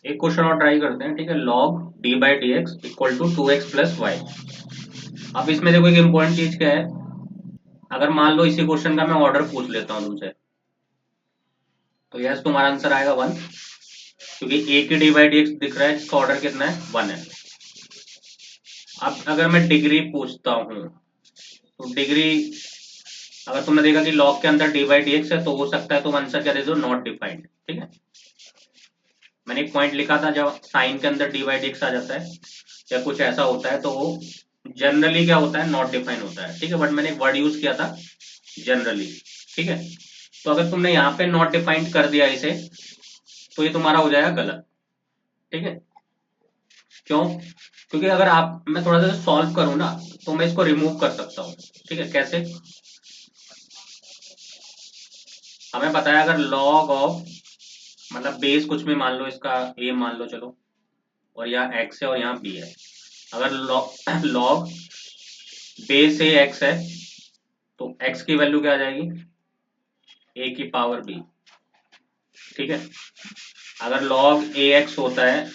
एक क्वेश्चन और ट्राई करते हैं, ठीक है। log d by d x equal to 2x plus y. अब इसमें देखो एक इम्पोर्टेंट चीज क्या है, अगर मान लो इसी क्वेश्चन का मैं ऑर्डर पूछ लेता हूँ तुमसे, तो यस तुम्हारा आंसर आएगा 1, क्योंकि a की डी बाई डी एक्स दिख रहा है, इसका ऑर्डर कितना है, 1 है। अब अगर मैं डिग्री पूछता हूँ, तो डिग्री अगर तुमने देखा कि log के अंदर डी बाई डी एक्स है, तो हो सकता है तुम आंसर क्या दे दो, नॉट डिफाइंड, ठीक है। मैंने एक पॉइंट लिखा था, जब साइन के अंदर डी बाई डी एक्स आ जाता है या कुछ ऐसा होता है, तो वो जनरली क्या होता है, नॉट डिफाइन होता है, ठीक है। बट मैंने एक वर्ड यूज किया था, जनरली, ठीक है। तो अगर तुमने यहाँ पे नॉट डिफाइंड कर दिया इसे, तो ये तुम्हारा हो जाएगा गलत, ठीक है। क्यों? क्योंकि अगर आप मैं थोड़ा सा सॉल्व करूं ना, तो मैं इसको रिमूव कर सकता हूँ, ठीक है। कैसे? हमें पता है अगर log ऑफ, मतलब बेस कुछ भी मान लो, इसका a मान लो चलो, और यहाँ x है और यहाँ b है। अगर log बेस ए x है, तो x की वैल्यू क्या आ जाएगी, a की पावर b, ठीक है। अगर log ax होता है,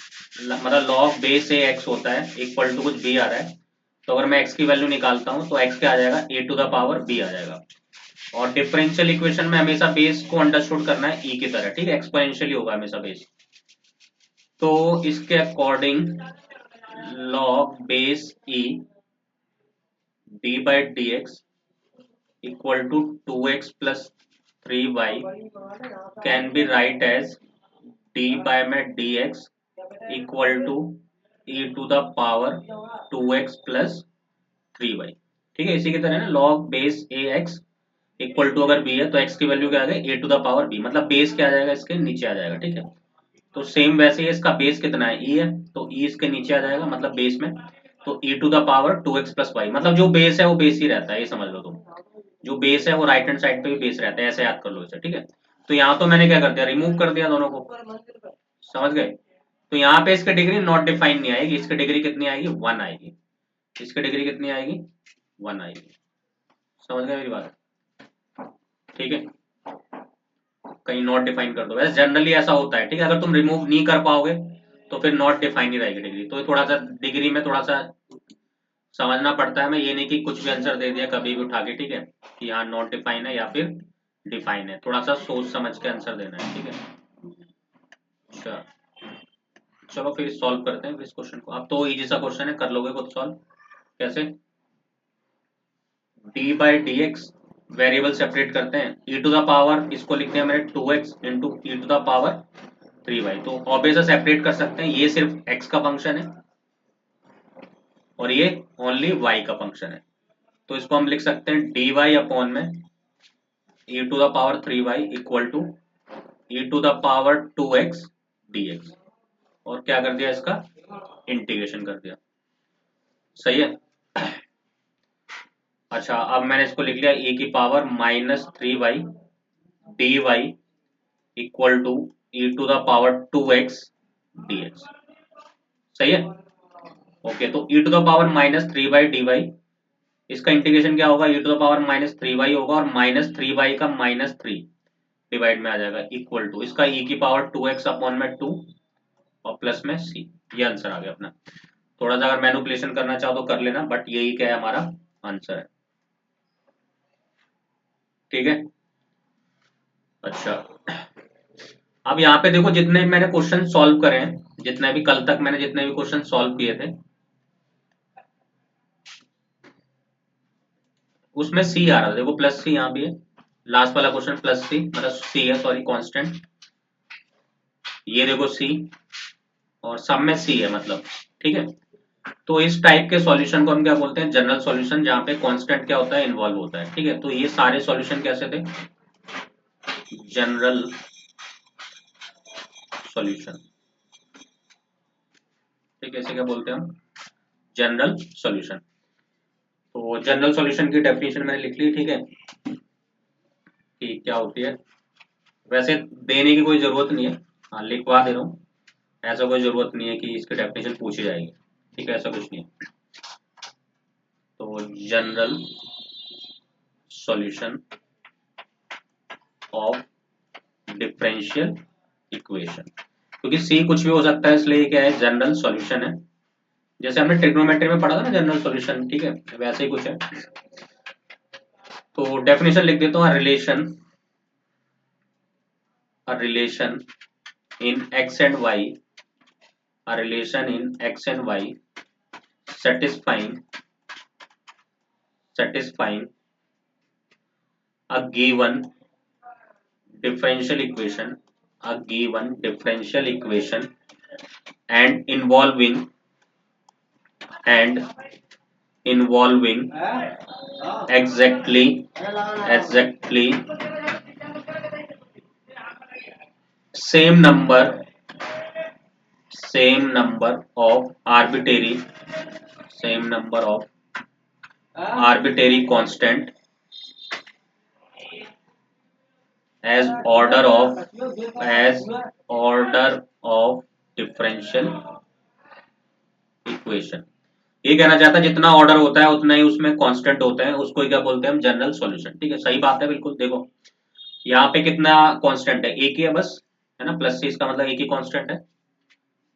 मतलब log बेस ए x होता है इक्वल टू कुछ b आ रहा है, तो अगर मैं x की वैल्यू निकालता हूं, तो x क्या आ जाएगा, a to the power b आ जाएगा। और डिफरेंशियल इक्वेशन में हमेशा बेस को अंडरस्टूड करना है e की तरह, ठीक है। एक्सपोनेंशियली होगा हमेशा बेस। तो इसके according log base e d by d x equal to 2x plus 3y can be write as d by में dx equal to e to the power 2x plus 3y, ठीक है। इसी की तरह ना log base a x equal to, अगर b है तो x की वैल्यू क्या आ गई, a to the power b, मतलब बेस क्या आ जाएगा, इसके नीचे आ जाएगा, ठीक है। तो सेम वैसे ही इसका बेस कितना है, e है, तो e इसके नीचे आ जाएगा, मतलब बेस में, तो e to the power 2x plus y, मतलब जो बेस है वो बेस ही रहता है, ये समझ लो तुम। जो बेस है वो राइट हैंड साइड पे भी बेस रहता है, ऐसे याद कर लो इसे, ठीक है। तो यहाँ तो मैंने क्या कर दिया, रिमूव कर दिया दोनों को, समझ गए। तो यहाँ पे इसकी डिग्री नॉट डिफाइन नहीं आएगी, इसकी डिग्री कितनी आएगी, 1 आएगी। इसकी डिग्री कितनी आएगी, 1 आएगी। समझ गए मेरी बात, ठीक है। कहीं नॉट डिफाइन कर दो, वैसे जनरली ऐसा होता है, ठीक है। अगर तुम रिमूव नहीं कर पाओगे, तो फिर नॉट डिफाइन ही रहेगी डिग्री। तो थोड़ा सा डिग्री में थोड़ा सा समझना पड़ता है, मैं ये नहीं कि कुछ भी आंसर दे दिया कभी भी उठा के, ठीक है, कि हाँ नॉट डिफाइन है या फिर डिफाइन है, थोड़ा सा सोच समझ के आंसर देना है, ठीक है। अच्छा, चलो फिर सॉल्व करते हैं फिर इस क्वेश्चन को। अब तो इजी सा क्वेश्चन है, कर लोगे खुद सॉल्व। कैसे? D by d x variable separate करते हैं, ई टू द पावर इसको लिखते हैं मैंने 2x into e to the power 3y। तो ऑब्वियस सेपरेट कर सकते हैं, ये सिर्फ x का फंक्शन है और ये ओनली y का फंक्शन है। तो इसको हम लिख सकते हैं डी वाई अपॉन में e to the power 3y equal to e to the power 2x dx। और क्या कर दिया, इसका इंटीग्रेशन कर दिया, सही है। अच्छा, अब मैंने इसको लिख लिया e की power -3y d y equal to e to the power 2x dx, सही है। ओके, तो e to the power -3y dy, इसका इंटीग्रेशन क्या होगा, e to the power -3y होगा, और -3y का -3 डिवाइड में आ जाएगा इक्वल टू इसका e की पावर 2x अपॉन में 2 और प्लस में c। ये आंसर आ गया अपना। थोड़ा सा अगर मैनिपुलेशन करना चाहो तो कर लेना, बट यही क्या है, हमारा आंसर है, ठीक है। अच्छा, अब यहाँ पे देखो, जितने मैंने क्वेश्चन सॉल्व करे हैं, जितने भी कल तक मैंने जितने भी क्वेश्चन सॉल्व किए थे, उसमें सी आ रहा था, देखो प्लस सी यहाँ भी है। लास्ट वाला क्वेश्चन प्लस सी, मतलब सी है, सॉरी कांस्टेंट, ये देखो सी, और सब में सी है, मतलब, ठीक है। तो इस टाइप के सॉल्यूशन को हम क्या बोलते हैं, जनरल सॉल्यूशन, जहाँ पे कांस्टेंट क्या होता है, इन्वॉल्व होता है, ठीक है। तो ये सारे सॉल्यूशन कैसे थे, जनरल सॉल्यूशन, ठीक है। इसे क्या बोलते हैं हम, जनरल सॉल्यूशन। तो जनरल सॉल्यूशन की डेफिनेशन मैंने लिख ली, ठीक है, कि क्या होती है। वैसे देने की कोई जरूरत नहीं है, हाँ लिखवा दे रहा हूँ, ऐसा कोई जरूरत नहीं है कि इसकी डेफिनेशन पूछी जाएगी, ठीक है, ऐसा कुछ नहीं है। तो general solution of differential equation, क्योंकि सी कुछ भी हो सकता है, इसलिए क्या है, जनरल सॉल्यूशन है। जैसे हमने ट्रिग्नोमेट्री में पढ़ा था ना जनरल सॉल्यूशन, ठीक है, वैसे ही कुछ है। तो डेफिनेशन लिख देता हूँ, relation in x and y, a relation in x and y satisfying a given differential equation, and and involving exactly same number of arbitrary constant as order of differential equation। ये कहना चाहता है जितना order होता है उतना ही उसमें constant होता है, उसको क्या बोलते हैं हम, जनरल सॉल्यूशन। ठीक है, सही बात है बिल्कुल। देखो यहाँ पे कितना कांस्टेंट है, एक ही है बस, है ना, प्लस से, इसका मतलब एक ही कांस्टेंट है।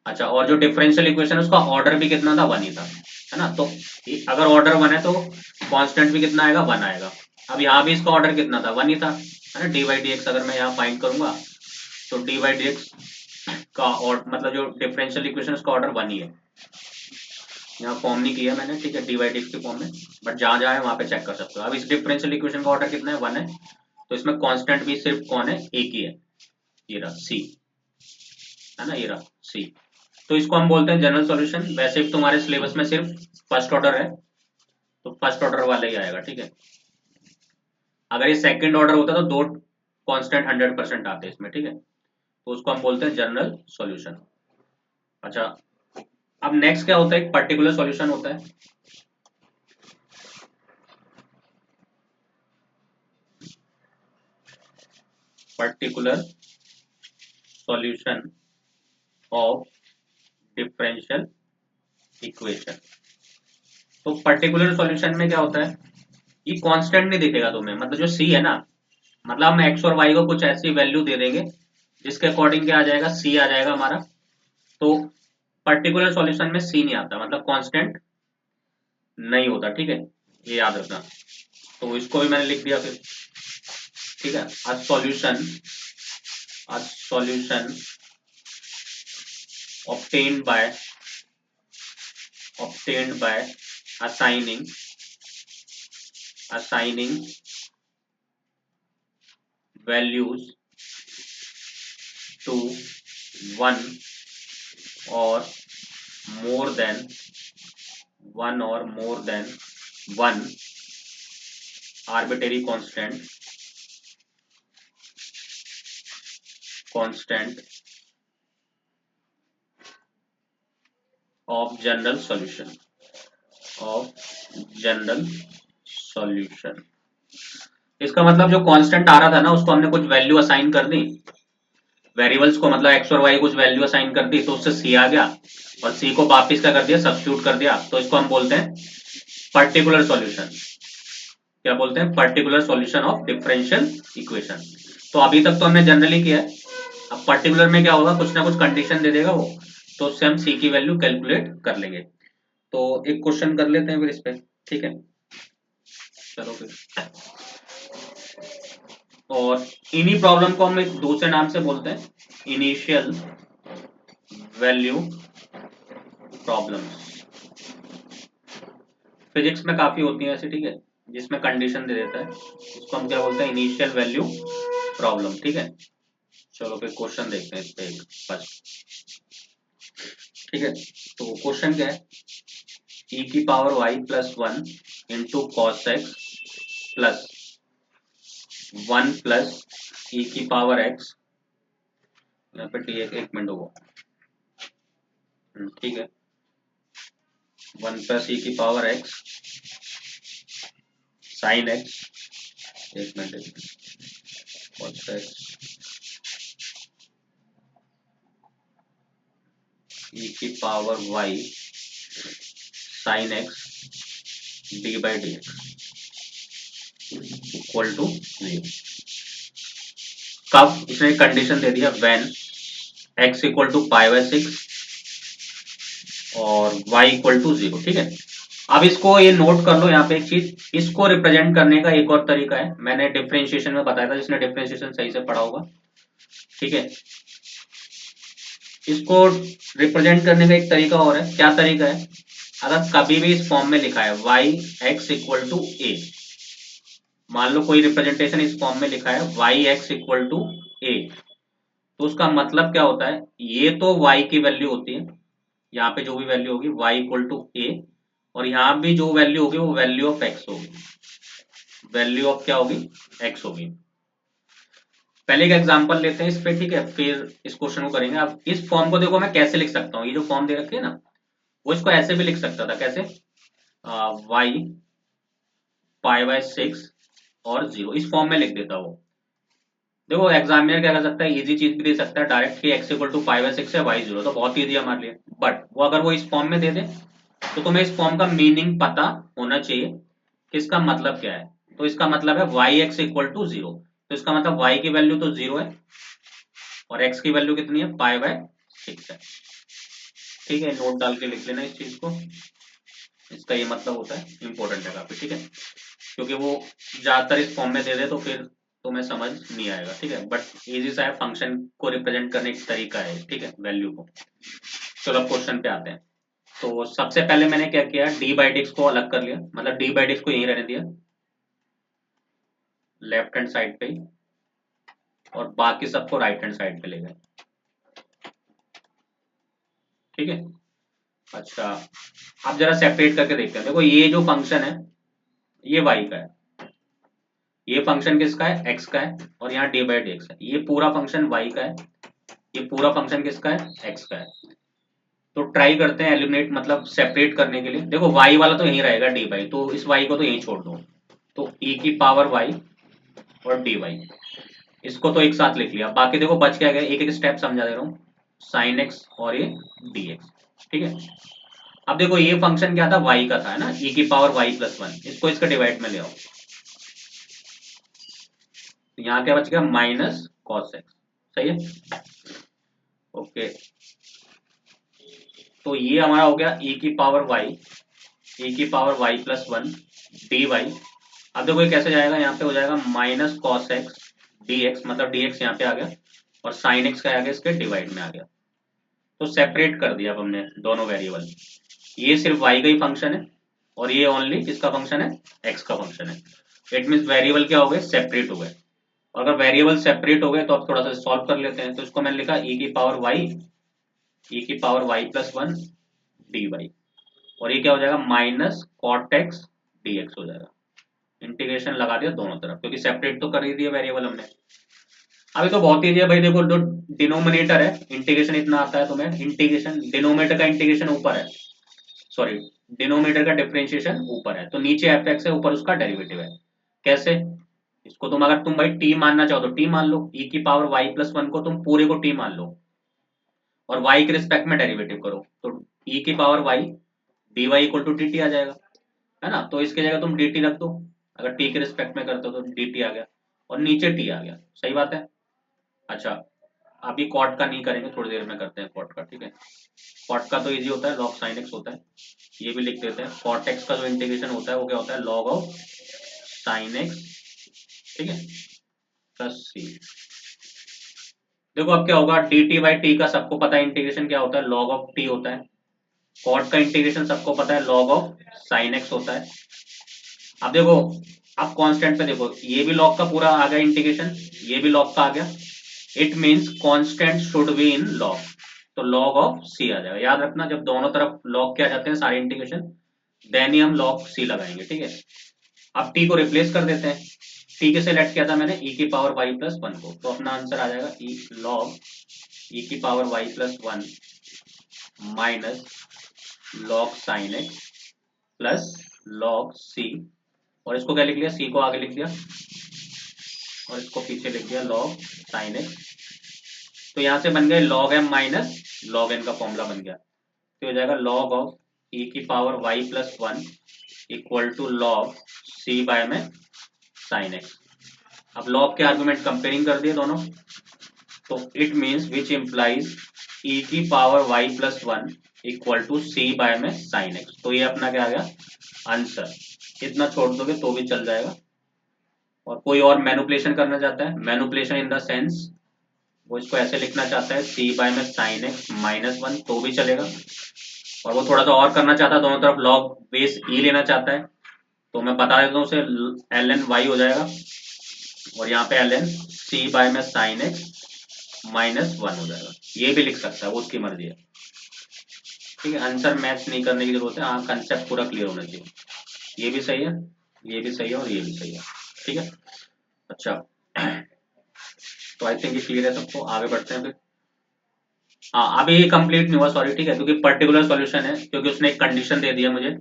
अच्छा, और जो डिफरेंशियल इक्वेशन है उसका ऑर्डर भी कितना था, वन ही था, है ना। तो अगर ऑर्डर वन है तो कांस्टेंट भी कितना आएगा, वन आएगा। अब यहाँ भी इसका ऑर्डर कितना था, वन ही था, है ना। डी बाई डी एक्स अगर मैं यहाँ फाइंड करूंगा तो डी बाई डी एक्स का और मतलब जो डिफरेंशियल इक्वेशन उसका ऑर्डर वन ही है। यहाँ फॉर्म नहीं किया मैंने, ठीक है, डी बाई डी एक्स के फॉर्म में, बट जहां जहां है वहां पे चेक कर सकते हो। अब इस डिफरेंशियल इक्वेशन का ऑर्डर कितना है, वन है, तो इसमें कांस्टेंट भी सिर्फ कौन है, एक ही है, ये रहा सी, है ना, ये रहा सी। तो इसको हम बोलते हैं जनरल सॉल्यूशन। वैसे भी तुम्हारे सिलेबस में सिर्फ फर्स्ट ऑर्डर है, तो फर्स्ट ऑर्डर वाला ही आएगा, ठीक है। अगर ये सेकंड ऑर्डर होता तो दो कांस्टेंट 100% आते इसमें, ठीक है, तो उसको हम बोलते हैं जनरल सॉल्यूशन। अच्छा, अब नेक्स्ट क्या होता है, एक पर्टिकुलर सॉल्यूशन होता है। Particular solution of differential equation. तो पर्टिकुलर सॉल्यूशन में क्या होता है, ये कांस्टेंट नहीं दिखेगा तुम्हें, मतलब जो सी है ना, मतलब हम एक्स और वाई को कुछ ऐसी वैल्यू दे देंगे जिसके अकॉर्डिंग क्या आ जाएगा, सी आ जाएगा हमारा। तो पर्टिकुलर सॉल्यूशन में सी नहीं आता, मतलब कांस्टेंट नहीं होता, ठीक है, ये याद रखना। तो इसको भी मैंने लिख दिया फिर, ठीक है। A solution obtained by assigning values to one or more than one arbitrary constant of general solution। इसका मतलब जो कांस्टेंट आ रहा था ना, उसको हमने कुछ वैल्यू असाइन कर दी, वेरिएबल्स को, मतलब एक्स और वाई कुछ वैल्यू असाइन कर दी, तो उससे सी आ गया, और सी को वापिस क्या कर दिया, सब्स्टिट्यूट कर दिया, तो इसको हम बोलते हैं पर्टिकुलर सॉल्यूशन। क्या बोलते हैं, particular solution of differential equation. तो अभी तक तो हमने जनरली किया है, अब पर्टिकुलर में क्या होगा, कुछ ना कुछ कंडीशन दे देगा वो, तो उससे हम सी की वैल्यू कैलकुलेट कर लेंगे। तो एक क्वेश्चन कर लेते हैं फिर इस पे, ठीक है, चलो फिर। और इन्हीं प्रॉब्लम को हम एक दूसरे नाम से बोलते हैं, इनिशियल वैल्यू प्रॉब्लम्स। फिजिक्स में काफी होती है ऐसी, ठीक है, जिसमें कंडीशन दे देता है, उसको हम क्या बोलते हैं, इनिशियल वैल्यू प्रॉब्लम, ठीक है। चलो फिर क्वेश्चन देखते हैं इस पे एक फर्स्ट, ठीक है। तो क्वेश्चन क्या है, e की power y plus 1 into cos x plus 1 plus e की पावर x, यहाँ पे टी एक मिनट होगा, ठीक है, 1 प्लस e की पावर x साइन x, एक मिनट, कॉस एक्स e की power y sine x d by d x equal to 0। कब, इसने कंडीशन दे दिया, व्हेन x इक्वल टू π/6 और y इक्वल टू 0। ठीक है, अब इसको ये नोट कर लो यहाँ पे एक चीज, इसको रिप्रेजेंट करने का एक और तरीका है, मैंने डिफरेंशिएशन में बताया था, जिसने डिफरेंशिएशन सही से पढ़ा होगा। ठीक है, इसको रिप्रेजेंट करने का एक तरीका और है। क्या तरीका है, अगर कभी भी इस फॉर्म में लिखा है y x equal to a, मान लो कोई रिप्रेजेंटेशन इस फॉर्म में लिखा है y x equal to a, तो उसका मतलब क्या होता है, ये तो y की वैल्यू होती है, यहाँ पे जो भी वैल्यू होगी y इक्वल टू a, और यहाँ भी जो वैल्यू होगी वो वैल्यू ऑफ x होगी, वैल्यू ऑफ क्या होगी, x होगी। पहले एक एग्जांपल लेते हैं इस पे, ठीक है, फिर इस क्वेश्चन को करेंगे। अब इस फॉर्म को देखो मैं कैसे लिख सकता हूँ, ये जो फॉर्म दे रखी है ना, वो इसको ऐसे भी लिख सकता था, कैसे, y π/6 और 0, इस फॉर्म में लिख देता वो। देखो एग्जामिनर क्या कर सकता है, इजी चीज भी दे सकता है डायरेक्ट कि x इक्वल टू π/6 है y 0, तो बहुत ईजी है हमारे लिए। बट वो अगर वो इस फॉर्म में दे दे तो तुम्हें इस फॉर्म का मीनिंग पता होना चाहिए कि इसका मतलब क्या है। तो इसका मतलब है yx इक्वल टू 0, तो इसका मतलब y की वैल्यू तो 0 है और x की वैल्यू कितनी है, π/6 है। ठीक है, नोट डाल के लिख लेना इस चीज को, इसका ये मतलब होता है, इंपॉर्टेंट है काफी। ठीक है, क्योंकि वो ज्यादातर इस फॉर्म में दे दे तो फिर तुम्हें समझ नहीं आएगा। ठीक है, बट इजी सा है, फंक्शन को रिप्रेजेंट करने का तरीका है। ठीक है, वैल्यू को। चलो अब क्वेश्चन पे आते हैं। तो सबसे पहले मैंने क्या किया, डी बाई डिक्स को अलग कर लिया, मतलब डी बाई डिक्स को यहीं रहने दिया लेफ्ट हैंड साइड पे ही, और बाकी सबको राइट हैंड साइड पे ले गए। ठीक है, अच्छा अब जरा सेपरेट करके देखते हैं। देखो ये जो फंक्शन है ये y का है, ये फंक्शन किसका है, x का है, और यहाँ डी बाई डी एक्स है। ये पूरा फंक्शन y का है, ये पूरा फंक्शन किसका है, x का है। तो ट्राई करते हैं एलिमिनेट, मतलब सेपरेट करने के लिए। देखो y वाला तो यहीं रहेगा डी बाई, तो इस y को तो यहीं छोड़ दो, तो e की पावर y और डी वाई, इसको तो एक साथ लिख लिया। बाकी देखो बच क्या गया, एक एक स्टेप समझा दे रहा हूँ, साइन एक्स और ये डी एक्स। ठीक है, अब देखो ये फंक्शन क्या था, y का था, है ना, e की पावर y प्लस 1, इसको इसका डिवाइड में ले आओ, तो यहाँ क्या बच गया, माइनस कॉस एक्स। सही है, ओके, तो ये हमारा हो गया e की पावर y, e की power y plus 1 d y. अब देखो ये कैसे जाएगा, यहाँ पे हो जाएगा minus cos x d x, मतलब डी एक्स यहाँ पे आ गया, और साइन एक्स का आ गया इसके डिवाइड में आ गया। तो सेपरेट कर दिया अब हमने दोनों वेरिएबल, ये सिर्फ y का ही फंक्शन है और ये ओनली किसका फंक्शन है, x का फंक्शन है। इट मीन्स वेरिएबल क्या हो गए, सेपरेट हो गए। अगर वेरिएबल सेपरेट हो गए तो अब थोड़ा सा सॉल्व कर लेते हैं। तो इसको मैंने लिखा e की power y plus 1 d y, और ये क्या हो जाएगा, minus cot x d x हो जाएगा। इंटीग्रेशन लगा दिया दोनों तरफ, क्योंकि सेपरेट तो कर ही दिया वेरिएबल हमने। अभी तो बहुत ईजी है भाई, देखो जो डिनोमिनेटर है, इंटीग्रेशन इतना आता है तुम्हें, इंटीग्रेशन डिनोमिनेटर का इंटीग्रेशन ऊपर है, सॉरी डिनोमिनेटर का डिफरेंशिएशन ऊपर है, तो नीचे एफ एक्स है, ऊपर उसका डेरिवेटिव है। कैसे, इसको तुम अगर तुम भाई टी मानना चाहो तो टी मान लो, e की पावर y प्लस 1 को तुम पूरे को टी मान लो और y के रिस्पेक्ट में डेरिवेटिव करो, तो e की power y dy equal to dt आ जाएगा, है ना। तो इसकी जगह तुम dt रख दो, अगर t के रिस्पेक्ट में करते हो तो dt आ गया और नीचे t आ गया। सही बात है। अच्छा अभी कॉट का नहीं करेंगे, थोड़ी देर में करते हैं कॉट का। ठीक है, कॉट का तो इजी होता है, लॉग साइन एक्स होता है, ये भी लिख देते हैं। कॉट एक्स का जो इंटीग्रेशन होता है वो क्या होता है, लॉग ऑफ साइन एक्स, ठीक है, प्लस सी। देखो अब क्या होगा, डी टी बाई टी का सबको पता है इंटीग्रेशन क्या होता है, लॉग ऑफ टी होता है। कॉट का इंटीग्रेशन सबको पता है, लॉग ऑफ साइन एक्स होता है। अब देखो, अब कांस्टेंट पे देखो, ये भी लॉग का पूरा आ गया इंटीग्रेशन, ये भी लॉग का आ गया, it means constant should be in log, तो लॉग ऑफ सी आ जाएगा। याद रखना, जब दोनों तरफ लॉग किया जाते हैं सारे इंटीग्रेशन, देन ही हम लॉग सी लगाएंगे। ठीक है, अब टी को रिप्लेस कर देते हैं, टी के सेलेक्ट किया था मैंने e की पावर y प्लस 1 को, तो अपना आंसर आ जाएगा e लॉग e की power y plus 1 minus log sine x plus log c, और इसको क्या लिख लिया, सी को आगे लिख दिया और इसको पीछे लिख दिया लॉग साइन एक्स। तो यहां से बन गए log m minus log n का फॉर्मूला बन गया, तो हो जाएगा लॉग ऑफ e की power y plus 1 equal to log c by में साइन एक्स। अब लॉग के आर्गुमेंट कंपेयरिंग कर दिए दोनों, तो it means which implies e की power y plus one equal to c by में साइन एक्स। तो ये अपना क्या आ गया आंसर। इतना छोड़ दोगे तो भी चल जाएगा। और कोई और मैनुपुलेशन करना चाहता है, मैनुपुलेशन इन द सेंस वो इसको ऐसे लिखना चाहता है सी बाय में साइन एक्स माइनस वन तो भी चलेगा। और वो थोड़ा सा और करना चाहता है, दोनों तरफ लॉग बेस ई लेना चाहता है, तो मैं बता देता हूँ उसे एल एन वाई हो जाएगा और यहाँ पे एल एन सी बाय में साइन एक्स माइनस वन हो जाएगा। ये भी लिख सकता है, वो उसकी मर्जी है। ठीक है, आंसर मैच नहीं करने की जरूरत है, हाँ कंसेप्ट पूरा क्लियर होना चाहिए। ये भी सही है, ये भी सही है और ये भी सही है। ठीक है, अच्छा तो आई थिंक ये क्लियर है सबको, आगे बढ़ते हैं फिर। हाँ अभी ये कंप्लीट नहीं हुआ सॉरी, ठीक है, क्योंकि पर्टिकुलर सॉल्यूशन है, क्योंकि उसने एक कंडीशन दे दिया मुझे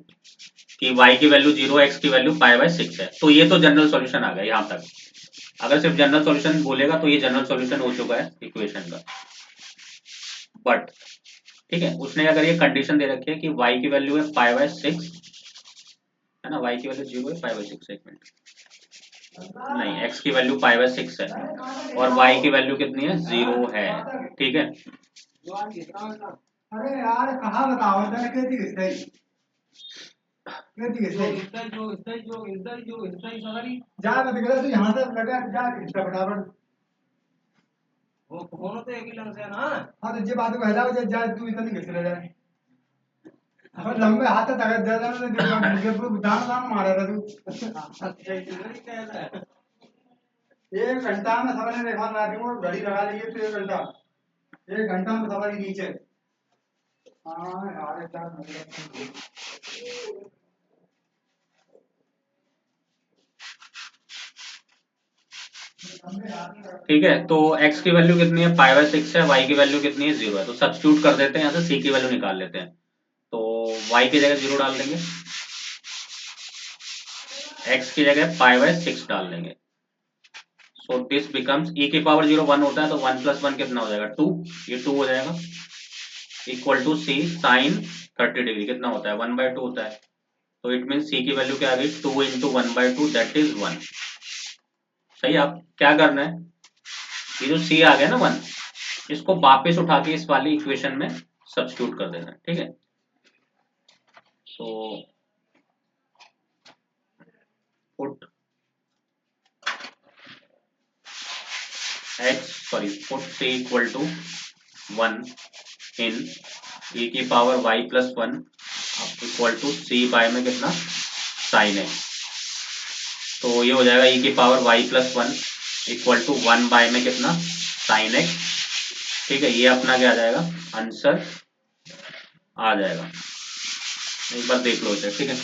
कि y की वैल्यू 0 x की वैल्यू पाई बाय 6 है। तो ये तो जनरल सॉल्यूशन आ गया यहाँ तक। अगर सिर्फ जनरल सॉल्यूशन बोलेगा तो ये जनरल सॉल्यूशन हो चुका है इक्वेशन का। बट ठीक है, उसने अगर ये कंडीशन दे रखी है कि y की वैल्यू है पाई बाय 6, है ना, y की वैल्यू 0 है पाई बाय 6, एक मिनट, नहीं x की वैल्यू पाई बाय 6 है और y की वैल्यू कितनी है 0 है। ठीक है, अरे यार कहाँ बताओ इधर खेती किसने खेती किसने जा मत गया तू यहाँ से लगा जा इसका फटाफट वो फोन तो एक ही लंग से ना। हाँ तो ये बात को हटाओ जा तू इतना नहीं घिसले जाए और लंबे हाथ तक दे देना तो देखो मुझे पूरा दान दान मारा था तू एक घंटा में समझ नहीं देखा मैं भी घड़ी लगा ली तो एक घंटा में समझ नीचे। हाँ यार क्या ठीक है, तो x की वैल्यू कितनी है पाई बाय 6 है, y की वैल्यू कितनी है 0 है, तो सब्स्टिट्यूट कर देते हैं, यहाँ से c की वैल्यू निकाल लेते हैं। तो y की जगह 0 डाल देंगे, x की जगह पाई बाय 6 डाल देंगे। सो दिस बिकम्स e की पावर 0 1 होता है, तो 1 प्लस 1 कितना हो जाएगा 2, ये 2 हो जाएगा equal to c sine 30 degree कितना होता है 1 बाय 2 होता है। तो इट मीन c की वैल्यू क्या आ गई 2 इंटू 1 बाय 2 दैट इज 1। सही, आप क्या करना है, ये जो c आ गया ना 1, इसको वापस उठा के इस वाली इक्वेशन में सब्स्टिट्यूट कर देना है। ठीक है, so put put c equal to 1 in e की power y plus 1 equal to c by में कितना साइन है। तो ये हो जाएगा e की power y plus 1 equal to 1 by में कितना साइन एक्स। ठीक है, ये अपना क्या आ जाएगा आंसर आ जाएगा। एक बार देख लो इसे। ठीक है,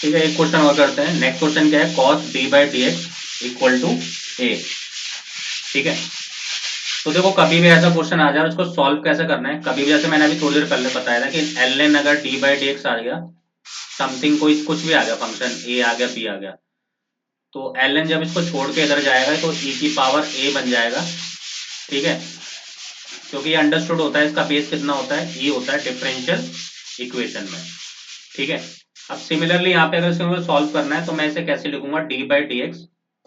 ठीक है, एक क्वेश्चन और करते हैं। नेक्स्ट क्वेश्चन क्या है, cos d by d x equal to a. ठीक है, तो देखो कभी भी ऐसा क्वेश्चन आ जाए उसको सॉल्व कैसे करना है। कभी भी जैसे मैंने अभी थोड़ी देर पहले बताया था कि एल एन अगर डी बाई डी एक्स आ गया, समथिंग कोई कुछ भी आ गया, फंक्शन ए आ गया बी आ गया, तो एल एन जब इसको छोड़ के इधर जाएगा तो ई की पावर ए बन जाएगा। ठीक है, क्योंकि ये अंडरस्टूड होता है, इसका बेस कितना होता है ई होता है डिफरेंशियल इक्वेशन में। ठीक है, अब सिमिलरली यहाँ पे अगर इसको सॉल्व करना है तो मैं इसे कैसे लिखूंगा D by d x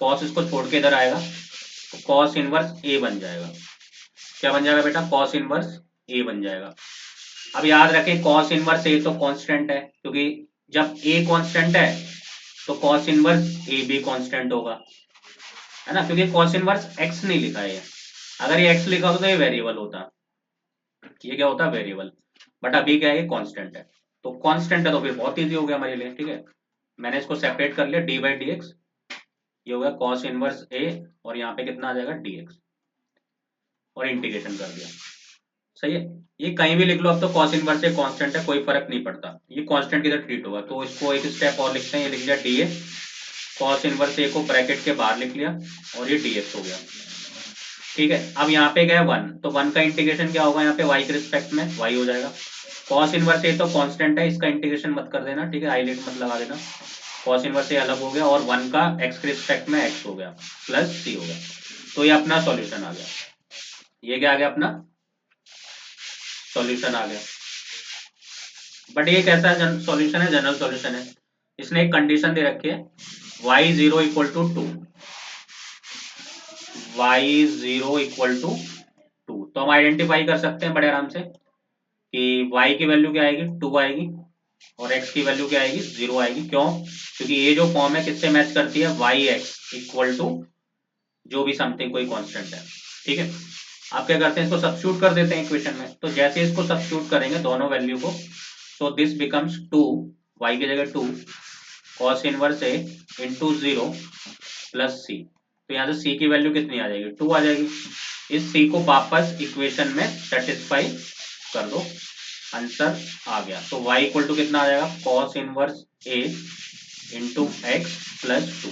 cos इसको छोड़ के इधर आएगा तो कॉस इनवर्स ए बन जाएगा। क्या बन जाएगा बेटा? कॉस इनवर्स ए बन जाएगा। अब याद रखें कॉस इनवर्स ए तो कांस्टेंट है, क्योंकि जब ए कांस्टेंट है तो कॉस इनवर्स ए भी कांस्टेंट होगा, है ना, क्योंकि कॉस इनवर्स एक्स नहीं लिखा है। अगर ये एक्स लिखा होता तो ये वेरिएबल होता, ये क्या होता? वेरिएबल। बट अभी क्या है? ये कांस्टेंट है। तो कांस्टेंट है तो फिर बहुत इजी हो गया हमारे लिए। ठीक है, मैंने इसको सेपरेट कर लिया, डी बाई डी एक्स, ये हो गया कॉस इनवर्स ए, और यहाँ पे कितना आ जाएगा? डी एक्स, और इंटीग्रेशन कर दिया। सही है, ये कहीं भी लिख लो अब तो, कॉस इनवर्स ए कांस्टेंट है, कोई फर्क नहीं पड़ता, ये कांस्टेंट की तरह ट्रीट होगा। तो इसको एक स्टेप और लिखते हैं, ये लिख लिया डी ए, कॉस इनवर्स ए को ब्रैकेट के बाहर लिख लिया, और ये डी एक्स हो गया। ठीक है, अब यहाँ पे गया 1, तो 1 का इंटीग्रेशन क्या होगा? यहाँ पे y के रिस्पेक्ट में y हो जाएगा। कॉस इनवर्स ए तो कांस्टेंट है, इसका इंटीग्रेशन मत कर देना, ठीक है, हाईलाइट मत लगा देना। कॉस इनवर्स ए अलग हो गया, और 1 का x के रिस्पेक्ट में x हो गया, प्लस c हो गया। तो ये अपना सॉल्यूशन आ गया। ये क्या आ गया? अपना सॉल्यूशन आ गया। बट ये कैसा सॉल्यूशन है? जनरल सॉल्यूशन है। इसने एक कंडीशन दे रखी है, y0 equal to 2, y0 equal to 2। तो हम आइडेंटिफाई कर सकते हैं बड़े आराम से कि y की वैल्यू क्या आएगी? 2 आएगी, और x की वैल्यू क्या आएगी? 0 आएगी। क्यों? क्योंकि ये जो फॉर्म है किससे मैच करती है? yx इक्वल टू जो भी समथिंग कोई कांस्टेंट है। ठीक है, आप क्या करते हैं? इसको सब्स्टिट्यूट कर देते हैं इक्वेशन में। तो जैसे इसको सब्स्टिट्यूट करेंगे दोनों वैल्यू को, तो दिस बिकम्स 2, y की जगह 2 कॉस इनवर्स ए इंटू 0 प्लस सी। तो यहाँ से c की वैल्यू कितनी आ जाएगी? 2 आ जाएगी। इस c को वापस इक्वेशन में सेटिस्फाई कर दो, आंसर आ गया। तो y इक्वल टू कितना आ जाएगा? Cos inverse a into x plus 2।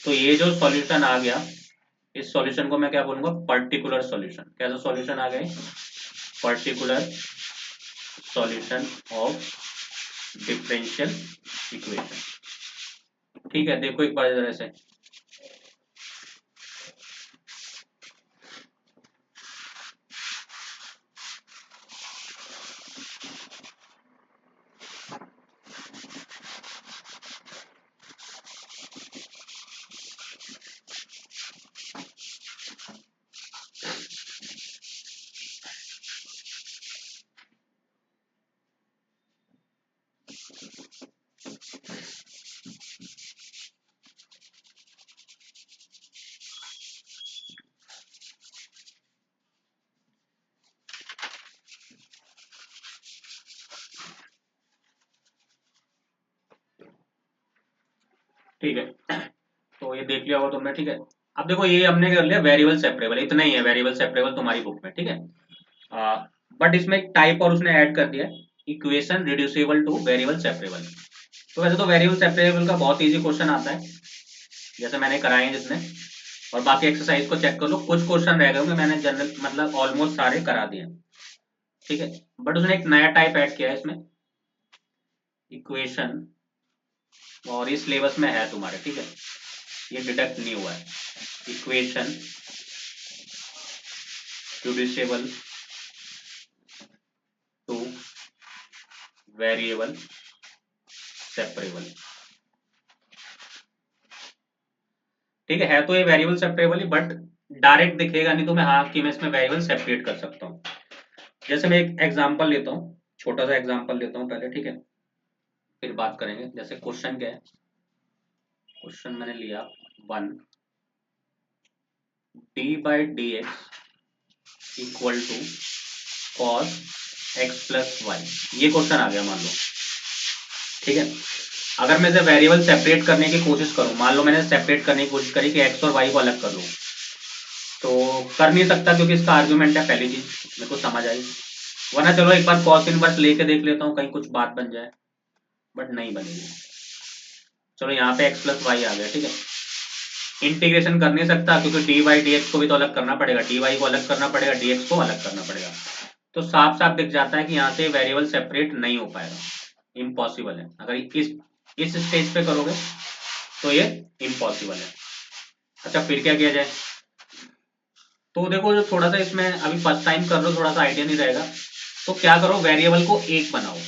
तो ये जो सॉल्यूशन आ गया, इस सॉल्यूशन को मैं क्या बोलूंगा? Particular solution. कैसा सॉल्यूशन आ गया? Particular solution of differential equation. ठीक है, देखो एक बार जरा से, ठीक है, तो ये देख लिया होगा तुमने। ठीक है, अब देखो ये हमने कर लिया वेरिएबल सेपरेबल, इतना ही है वेरिएबल सेपरेबल तुम्हारी बुक में। ठीक है, बट इसमें एक टाइप और उसने ऐड कर दिया, equation reducible two variable separable. तो वैसे तो वेरिएबल सेपरेबल का बहुत इजी क्वेश्चन आता है, जैसे मैंने कराए हैं जितने, और बाकी एक्सरसाइज को चेक कर लो, कुछ क्वेश्चन रह गए होंगे, मैंने जनरल मतलब ऑलमोस्ट सारे करा दिए। ठीक है, बट उसने एक नया टाइप ऐड किया है इसमें, इक्वेशन, और इस सिलेबस में है तुम्हारे। ठीक है, ये डिटेक्ट नहीं हुआ है, equation reducible two variable separable. ठीक है तो ये variable separable he, but direct दिखेगा नहीं तुम्हें, हाँ कि मैं इसमें वेरिएबल सेपरेट कर सकता हूँ। जैसे मैं एक एग्जांपल लेता हूँ, छोटा सा एग्जांपल लेता हूँ पहले, ठीक है, फिर बात करेंगे। जैसे क्वेश्चन क्या है? क्वेश्चन मैंने लिया 1, d by d x equal to cos x plus y, ये क्वेश्चन आ गया मान लो। ठीक है, अगर मैं इसे वेरिएबल सेपरेट करने की कोशिश करूं, मान लो मैंने सेपरेट करने की कोशिश करी कि एक्स और वाई को अलग कर लूं, तो कर नहीं सकता क्योंकि इसका आर्ग्यूमेंट है, पहली चीज मेरे को समझ आई। वरना चलो एक बार कॉस इनवर्स लेके देख लेता हूँ, कहीं कुछ बात बन जाए, बट नहीं बनेगी। चलो यहाँ पे एक्स प्लस वाई आ गया। ठीक है, इंटीग्रेशन कर नहीं सकता क्योंकि डी वाई डी एक्स को भी तो अलग करना पड़ेगा, डी वाई को अलग करना पड़ेगा, डी एक्स को अलग करना पड़ेगा। तो साफ साफ दिख जाता है कि यहाँ से वेरिएबल सेपरेट नहीं हो पाएगा, इम्पॉसिबल है। अगर इस स्टेज पे करोगे तो ये इम्पॉसिबल है। अच्छा फिर क्या किया जाए? तो देखो जो थोड़ा सा इसमें अभी फर्स्ट टाइम कर रहे हो, थोड़ा सा आइडिया नहीं रहेगा, तो क्या करो, वेरिएबल को एक बनाओ,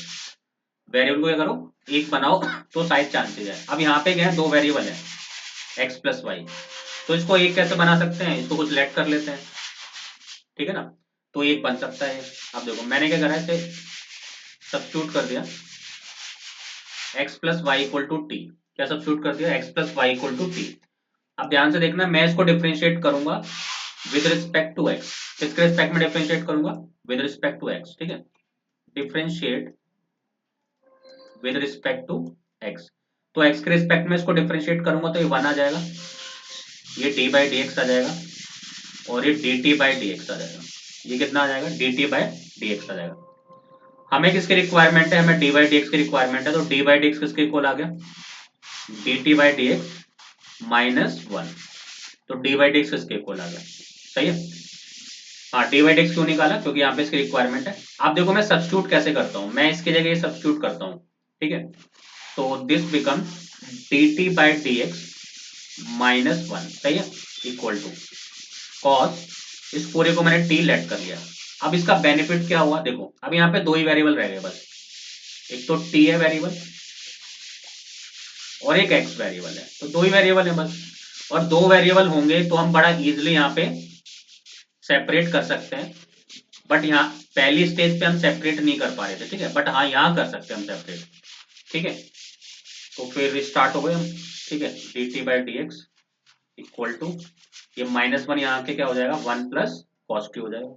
वेरिएबल को क्या करो? एक बनाओ, तो साइज चांसेज है। अब यहाँ पे क्या है? दो वेरिएबल है, एक्स प्लस वाई। तो इसको एक कैसे बना सकते हैं, इसको कुछ लेट कर लेते हैं, ठीक है ना। तो एक बन सकता है। अब देखो मैंने क्या करा है, इसे सब्स्टिट्यूट कर दिया, x plus y equal to t. क्या सब्स्टिट्यूट कर दिया, x plus y equal to t. अब ध्यान से देखना, मैं इसको डिफरेंशिएट करूंगा विद रिस्पेक्ट टू एक्स। किसके रिस्पेक्ट में डिफरेंशिएट करूंगा, विद रिस्पेक्ट टू एक्स, ठीक है। Differentiate with respect to x. तो एक्स के रिस्पेक्ट में इसको डिफरेंशिएट करूंगा तो ये 1 आ जाएगा, ये डी बाई डी एक्स आ जाएगा, और ये d t by d x आ जाएगा। ये कितना आ जाएगा, d t by d x आ जाएगा। हमें किसकी रिक्वायरमेंट है, हमें डी बाई डी एक्स की रिक्वायरमेंट है। तो डी बाई डी एक्स किसके इक्वल आ गया, d t by d x minus 1। तो डी बाई डी एक्स किसके इक्वल आ गया, सही है। हाँ, डी बाई डी एक्स क्यों निकाला, क्योंकि यहाँ पे इसकी रिक्वायरमेंट है। आप देखो मैं सब्स्टिट्यूट कैसे करता हूँ, मैं इसकी जगह ये सब्स्टिट्यूट करता हूँ, ठीक है। तो this become D t by d x minus 1, सही है, इक्वल टू कॉस, इस पूरे को मैंने टी लेट कर लिया। अब इसका बेनिफिट क्या हुआ, देखो अब यहाँ पे दो ही वेरिएबल रह गए बस, एक तो टी है वेरिएबल और एक एक्स वेरिएबल है, तो दो ही वेरिएबल है बस। और दो वेरिएबल होंगे तो हम बड़ा इजीली यहाँ पे सेपरेट कर सकते हैं, बट यहाँ पहली स्टेज पे हम सेपरेट नहीं कर पा रहे थे, ठीक है। बट हाँ यहाँ कर सकते हैं हम सेपरेट, ठीक है। तो फिर स्टार्ट हो गए हम, ठीक है। D t by d x equal to, ये -1 यहाँ के क्या हो जाएगा, 1 प्लस कॉस टी हो जाएगा।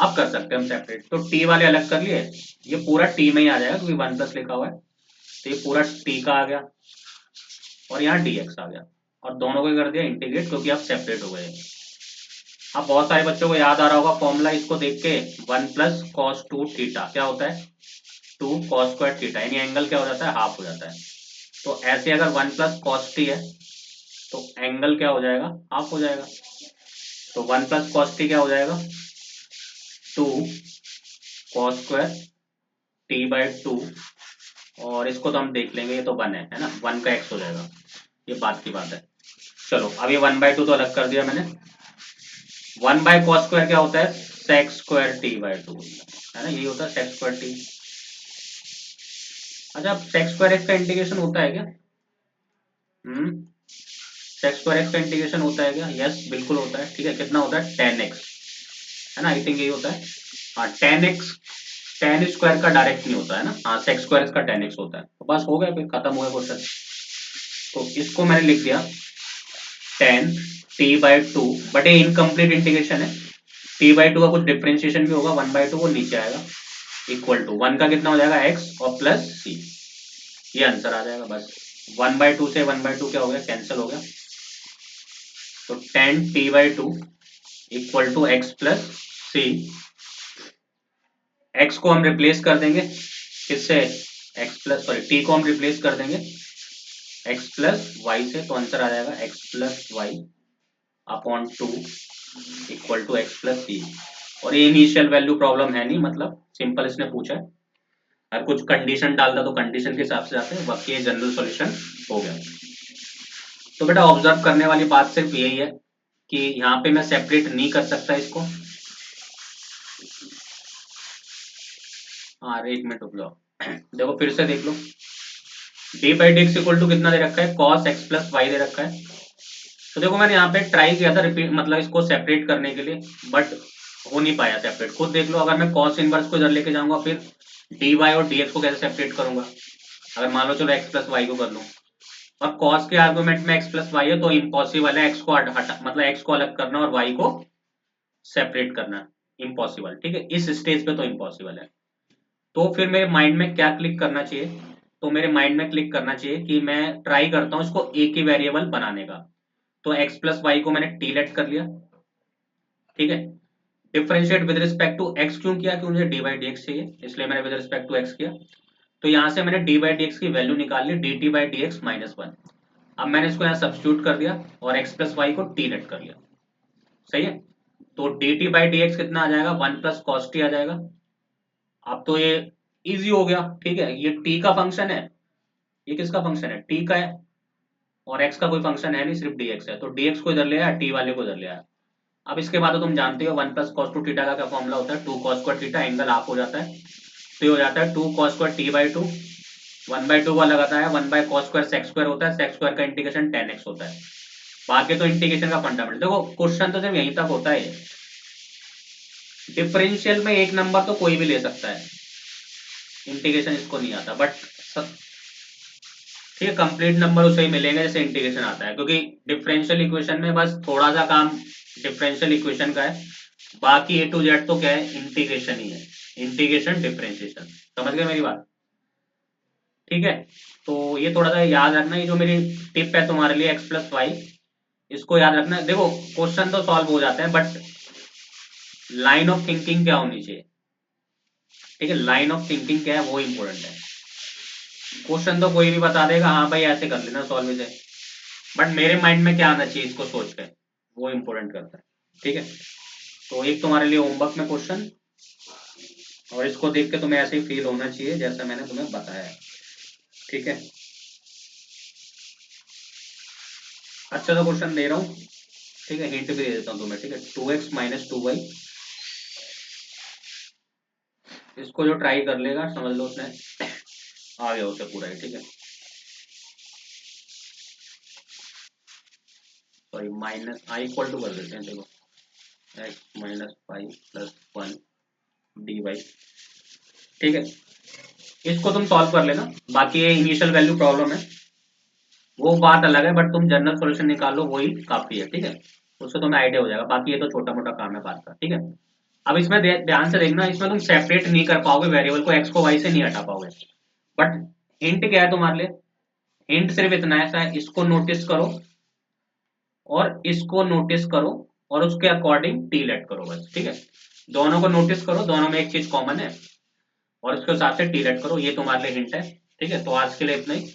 अब कर सकते हैं हम सेपरेट, तो टी वाले अलग कर लिए, ये पूरा टी में ही आ जाएगा क्योंकि 1 प्लस लिखा हुआ है, तो ये पूरा टी का आ गया और यहाँ डी एक्स आ गया, और दोनों को कर दिया इंटीग्रेट क्योंकि अब सेपरेट हो गए। अब बहुत सारे बच्चों को याद आ रहा होगा फॉर्मूला, इसको देख के 1 प्लस कॉस 2 थीटा क्या होता है, 2 कॉस स्क्वायर थीटा, यानी एंगल क्या हो जाता है, हाफ हो जाता है। तो ऐसे अगर 1 प्लस कॉस टी है तो एंगल क्या हो जाएगा, हाफ हो जाएगा। तो 1 प्लस कॉस टी क्या हो जाएगा, 2 कॉस स्क्वायर टी बाई 2, और इसको तो हम देख लेंगे, ये तो 1 है ना, 1 का x हो जाएगा, ये बात की बात है। चलो अब ये 1/2 तो अलग कर दिया मैंने। 1 बाय कॉस स्क्वायर क्या होता है, सेक स्क्वायर टी बाई 2, है ना, यही होता है सेक स्क्वायर टी। अच्छा, सेक स्क्वायर एक्स का इंटीग्रेशन होता है क्या, सेक स्क्वायर एक्स का इंटीग्रेशन होता है क्या, यस बिल्कुल होता है, ठीक है। कितना होता है, tan x, है ना, आई थिंक यही होता है। हाँ, tan x tan स्क्वायर का डायरेक्ट नहीं होता है ना, हाँ सेक स्क्वायर का tan x होता है। तो बस हो गया, फिर खत्म हो गया क्वेश्चन। तो इसको मैंने लिख दिया tan t बाई 2, बट ये इनकम्प्लीट इंटीग्रेशन है, t बाई 2 का कुछ डिफरेंशिएशन भी होगा, 1/2 वो नीचे आएगा, इक्वल टू 1 का कितना हो जाएगा x और प्लस c, ये आंसर आ जाएगा बस। 1/2 से 1/2 क्या हो गया, कैंसिल हो गया। तो tan t by 2 equal to x plus c, x को हम रिप्लेस कर देंगे किससे, x प्लस सॉरी t को हम रिप्लेस कर देंगे x प्लस वाई से, तो आंसर आ जाएगा x plus y upon 2 equal to x plus c. और ये इनिशियल वैल्यू प्रॉब्लम है नहीं, मतलब सिंपल इसने पूछा है, अगर कुछ कंडीशन डालता तो कंडीशन के हिसाब से जाते हैं, बाकी ये जनरल सॉल्यूशन हो गया। तो बेटा ऑब्जर्व करने वाली बात सिर्फ यही है कि यहाँ पे मैं सेपरेट नहीं कर सकता इसको। हाँ एक मिनट रुक जाओ, देखो फिर से देख लो, d by d x equal to कितना दे रखा है, कॉस एक्स प्लस वाई दे रखा है। तो देखो मैंने यहाँ पे ट्राई किया था रिपीट, मतलब इसको सेपरेट करने के लिए, बट हो नहीं पाया सेपरेट। खुद देख लो, अगर मैं कॉस इनवर्स को इधर लेके जाऊंगा फिर डी वाई और डी एक्स को कैसे सेपरेट करूंगा, अगर मान लो चलो एक्स प्लस वाई को कर लूँ, और कॉस के आर्गुमेंट में एक्स प्लस वाई है तो इम्पॉसिबल है एक्स को हटा, मतलब एक्स को अलग करना और वाई को सेपरेट करना, इम्पॉसिबल, ठीक है। इस स्टेज पे तो इम्पॉसिबल है। तो फिर मेरे माइंड में क्या क्लिक करना चाहिए, तो मेरे माइंड में क्लिक करना चाहिए कि मैं ट्राई करता हूँ इसको एक ही वेरिएबल बनाने का। तो x प्लस वाई को मैंने टी लेट कर लिया, ठीक है। Differentiate with respect to x क्यों किया, क्योंकि मुझे डी बाई डी एक्स चाहिए, इसलिए मैंने विद रिस्पेक्ट टू x किया। तो यहां से मैंने डी बाई डी एक्स की वैल्यू निकाल ली, d t by d x minus 1। अब मैंने इसको यहाँ सब्स्टिट्यूट कर दिया और x प्लस वाई को टी लेट कर लिया, सही है। तो D t by d x कितना आ जाएगा, 1 प्लस कॉस टी आ जाएगा। अब तो ये इजी हो गया, ठीक है, ये t का फंक्शन है, ये किसका फंक्शन है, t का है, और x का कोई फंक्शन है नहीं, सिर्फ dx है। तो dx को इधर ले आया, t वाले को इधर ले आया। अब इसके बाद तो तुम जानते हो 1 प्लस कॉस 2 थीटा का क्या फॉर्मूला होता है, 2 cos square theta, angle half हो जाता है, तो ये हो जाता है 2 कॉस स्क्वायर टी बाई 2 1/2 को अलग आता है, 1/cos² sec² होता है, sec² का इंटीग्रेशन 10x होता है। बाकी तो इंटीग्रेशन का फंडामेंटल। देखो क्वेश्चन तो सिर्फ यहीं तक होता है। डिफरेंशियल में एक नंबर तो कोई भी ले सकता है, इंटीग्रेशन इसको नहीं आता, बट ठीक है कंप्लीट नंबर उसे ही मिलेंगे जैसे इंटीग्रेशन आता है, क्योंकि डिफरेंशियल इक्वेशन में बस थोड़ा सा काम डिफरेंशियल इक्वेशन का है, बाकी A to Z तो क्या है, इंटीग्रेशन ही है, इंटीग्रेशन डिफरेंशिएशन। समझ गए मेरी बात? ठीक है, तो ये थोड़ा सा याद रखना, ये जो मेरी टिप है तुम्हारे लिए x+y, इसको याद रखना। देखो क्वेश्चन तो सॉल्व हो जाते हैं, बट लाइन ऑफ थिंकिंग क्या होनी चाहिए, ठीक है, लाइन ऑफ थिंकिंग क्या है वो इंपॉर्टेंट है। क्वेश्चन तो कोई भी बता देगा, हाँ भाई ऐसे कर लेना सॉल्व इसे, बट मेरे माइंड में क्या आना चाहिए इसको सोच के, वो इंपॉर्टेंट करता है। ठीक है, तो एक तुम्हारे लिए होमवर्क में क्वेश्चन, और इसको देख के तुम्हें ऐसे ही फील होना चाहिए जैसा मैंने तुम्हें बताया है। ठीक है, अच्छा सा क्वेश्चन दे रहा हूँ, ठीक है, हिंट भी दे देता हूँ तुम्हें। ठीक है, 2x - 2y, इसको जो ट्राई कर लेगा समझ लो उसने आ गया उसे पूरा ही। ठीक है, sorry minus I equal to कर देते हैं, चलो x - 5 + 1 dy। ठीक है, इसको तुम सॉल्व कर लेना, बाकी ये इनिशियल वैल्यू प्रॉब्लम है वो बात अलग है, बट तुम जनरल सॉल्यूशन निकालो वही काफी है। ठीक है, उससे तुम्हें आइडिया हो जाएगा, बाकी ये तो छोटा मोटा काम है बात का। ठीक है, अब इसमें ध्यान से देखना, इसमें तुम सेपरेट नहीं कर पाओगे वेरिएबल को, x को y से नहीं हटा पाओगे, बट हिंट क्या है तुम्हारे लिए, हिंट सिर्फ इतना ऐसा है, इसको नोटिस करो और इसको नोटिस करो और उसके अकॉर्डिंग टी लेट करो बस। ठीक है, दोनों को नोटिस करो, दोनों में एक चीज कॉमन है और उसके हिसाब से टी लेट करो, ये तुम्हारे लिए हिंट है। ठीक है, तो आज के लिए इतना ही,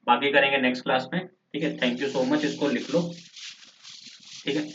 बाकी करेंगे नेक्स्ट क्लास में। ठीक है, थैंक यू सो मच, इसको लिख लो। ठीक है।